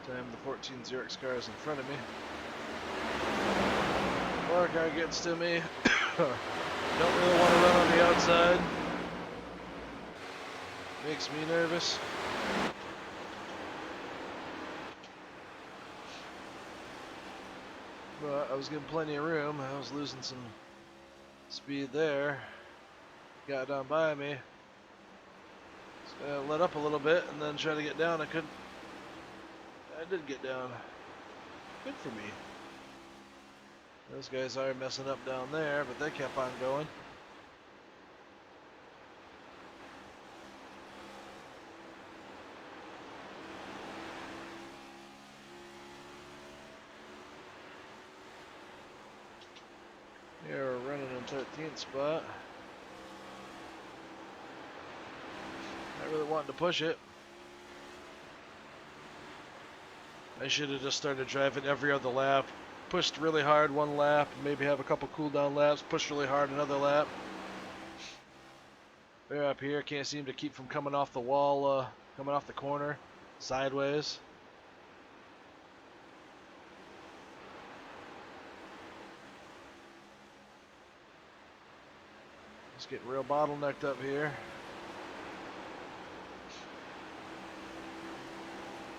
Time the 14 Xerox car is in front of me. More car gets to me. Don't really want to run on the outside. Makes me nervous. But I was getting plenty of room. I was losing some speed there. Got down by me. So let up a little bit and then try to get down. I couldn't. I did get down. Good for me. Those guys are messing up down there, but they kept on going. Yeah, we're running in 13th spot. Not really wanting to push it. I should have just started driving every other lap. Pushed really hard one lap, maybe have a couple cool down laps, pushed really hard another lap. They're up here, can't seem to keep from coming off the wall, coming off the corner, sideways. Just getting real bottlenecked up here.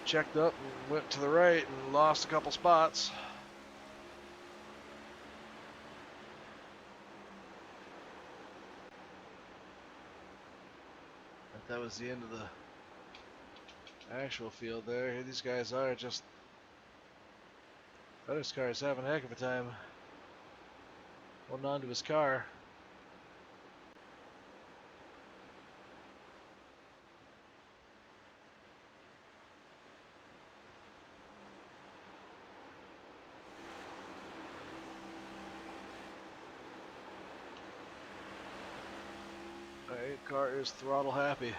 Checked up and went to the right and lost a couple spots. But that was the end of the actual field there. Here these guys are just... This car is having a heck of a time holding on to his car. Alright, car is throttle happy.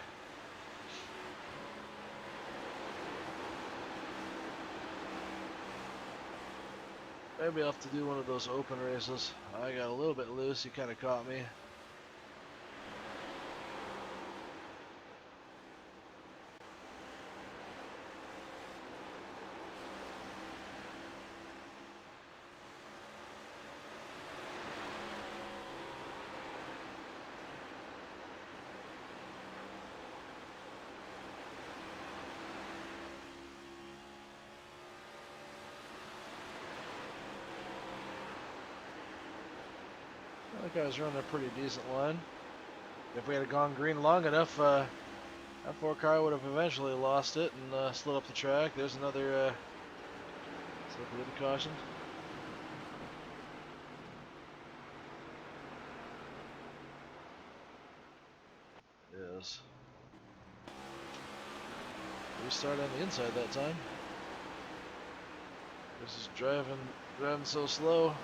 Maybe I'll have to do one of those open races. I got a little bit loose, he kind of caught me. That guy's running a pretty decent line. If we had gone green long enough, that 4 car would have eventually lost it and slid up the track. There's another slip with the caution. Yes. Restart on the inside that time. This is driving so slow.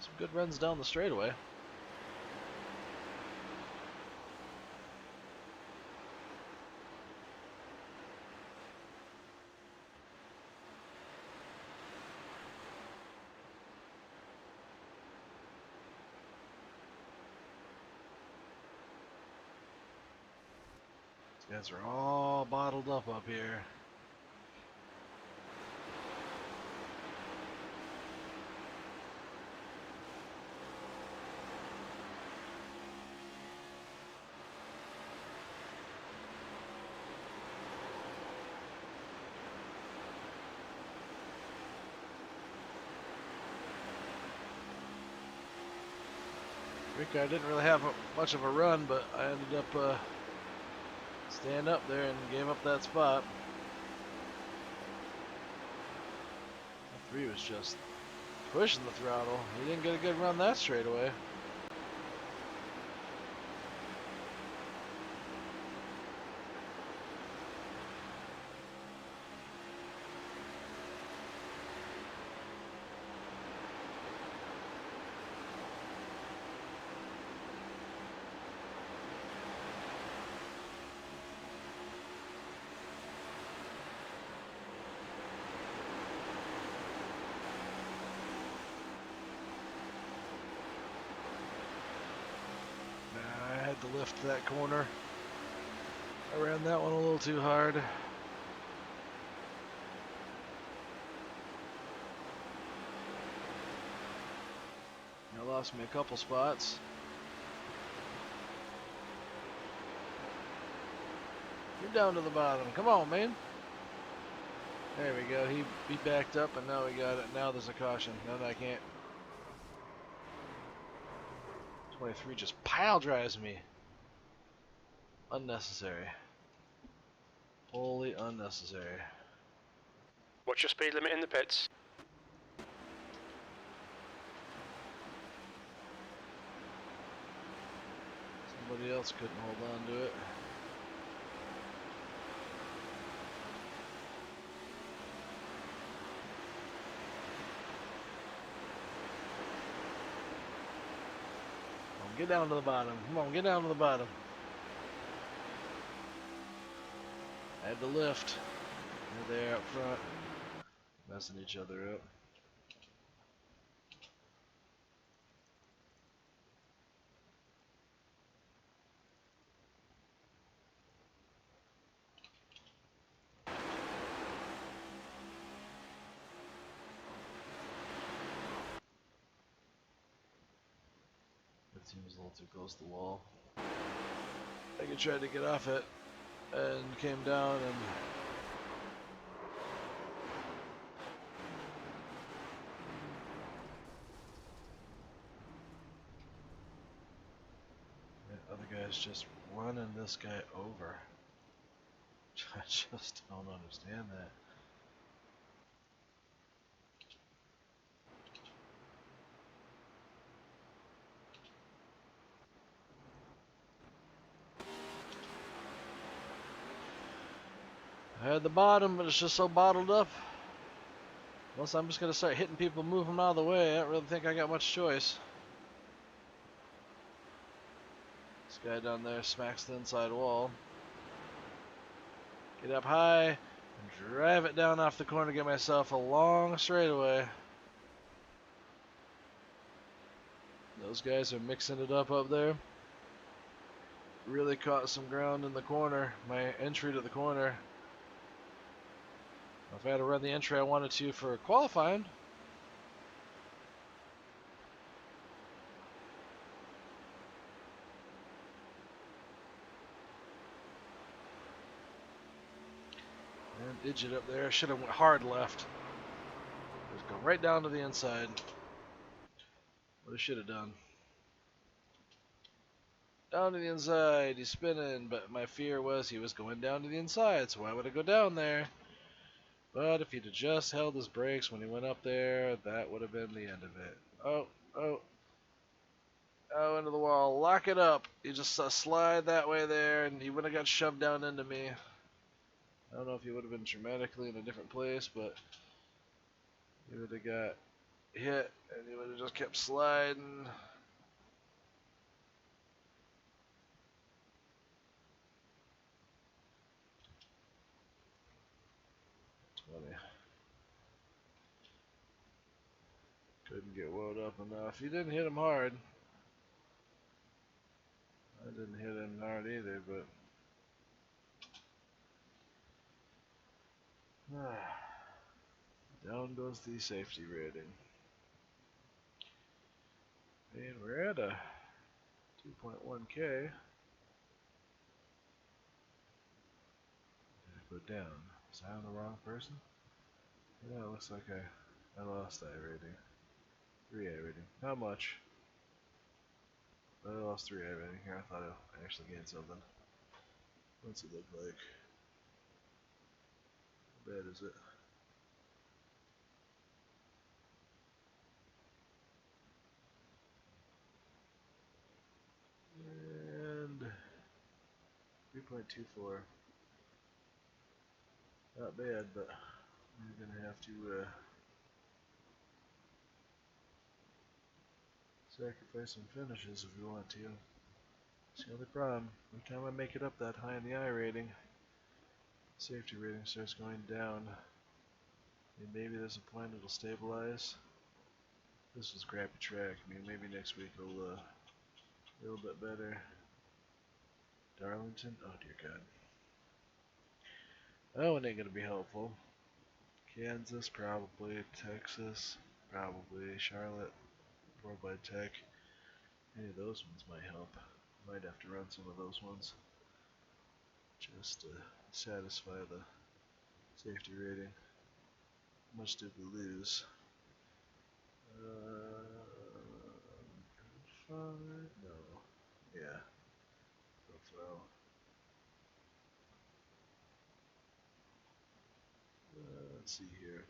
Some good runs down the straightaway. Guys are all bottled up here. Rick, I didn't really have much of a run, but I ended up staying up there and gave up that spot. 3 was just pushing the throttle. He didn't get a good run that straightaway. I had to lift that corner. I ran that one a little too hard. I lost me a couple spots. You're down to the bottom. Come on, man. There we go. He backed up, and now we got it. Now there's a caution. Then I can't. 23 just pile drives me. Unnecessary. Wholly unnecessary. What's your speed limit in the pits? Somebody else couldn't hold on to it. Get down to the bottom. Come on, get down to the bottom. I had to lift. They're there up front. Messing each other up. The team was a little too close to the wall. I tried to get off it and came down and the other guy's just running this guy over. I just don't understand that. I had the bottom, but it's just so bottled up. Unless I'm just going to start hitting people, move them out of the way, I don't really think I got much choice. This guy down there smacks the inside wall. Get up high and drive it down off the corner, get myself a long straightaway. Those guys are mixing it up there. Really caught some ground in the corner, my entry to the corner. If I had to run the entry I wanted to for qualifying, and Idjit up there, should have went hard left. Just go right down to the inside. What I should have done. Down to the inside, he's spinning, but my fear was he was going down to the inside, so why would I go down there? But if he'd have just held his brakes when he went up there, that would have been the end of it. Oh, into the wall. Lock it up. You just slide that way there, and he would have got shoved down into me. I don't know if he would have been dramatically in a different place, but he would have got hit, and he would have just kept sliding. Couldn't get wound up enough. He didn't hit him hard. I didn't hit him hard either, but Down goes the safety rating. And we're at a 2.1K. Did it go down? Was I on the wrong person? Yeah, it looks like I lost that rating. 3A rating. Not much. But I lost 3A rating here. I thought I actually gained something. What's it look like? How bad is it? And 3.24. Not bad, but we're gonna have to sacrifice some finishes if we want to. It's the only problem. Every time I make it up that high in the I rating, safety rating starts going down. And maybe there's a point it'll stabilize. This was crappy track. I mean, maybe next week will be a little bit better. Darlington? Oh dear God. That one ain't gonna be helpful. Kansas, probably. Texas, probably. Charlotte, Worldwide Tech. Any of those ones might help. Might have to run some of those ones just to satisfy the safety rating. How much did we lose? No. Yeah. Profile. Let's see here.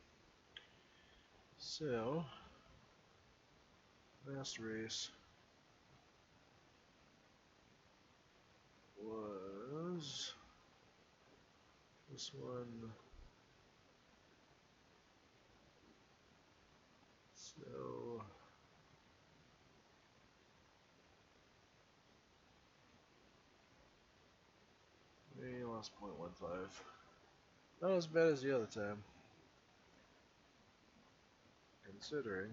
So, last race was this one. So, we lost 0.15. Not as bad as the other time, considering.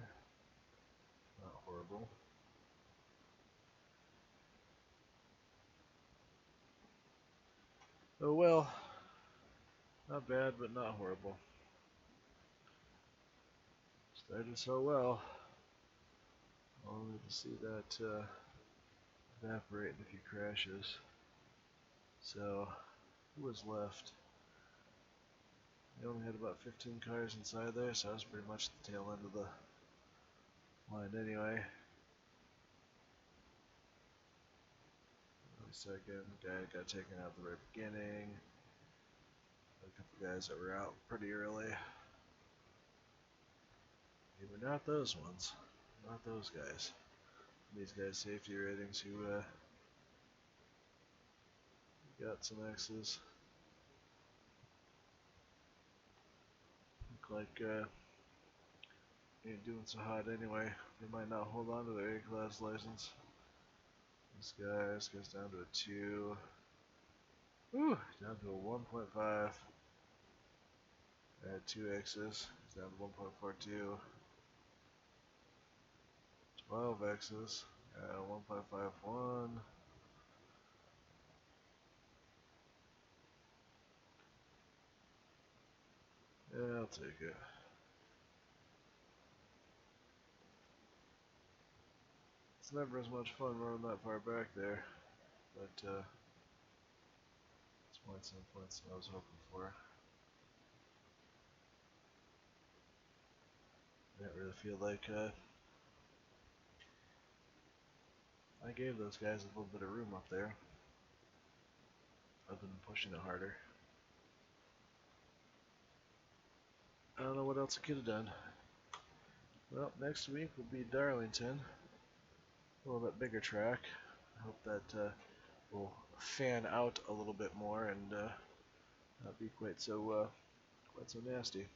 Not horrible. Oh well, not bad, but not horrible. Started so well, only to see that evaporate in a few crashes. So, who was left? We only had about 15 cars inside there, so I was pretty much the tail end of the line anyway. Second guy got taken out at the very beginning. A couple guys that were out pretty early. Maybe not those ones. Not those guys. These guys' safety ratings who got some X's. Look like ain't doing so hot anyway. They might not hold on to their A-class license. This guy's down to a 2. Whew, down to a 1.5. Add 2 X's. He's down to 1.42. 12 X's. 1.51. Yeah, I'll take it. It's never as much fun running that far back there, but it's points and points I was hoping for. I didn't really feel like I gave those guys a little bit of room up there, other than pushing it harder. I don't know what else I could have done. Well, next week will be Darlington, a little bit bigger track. I hope that will fan out a little bit more and not be quite so nasty.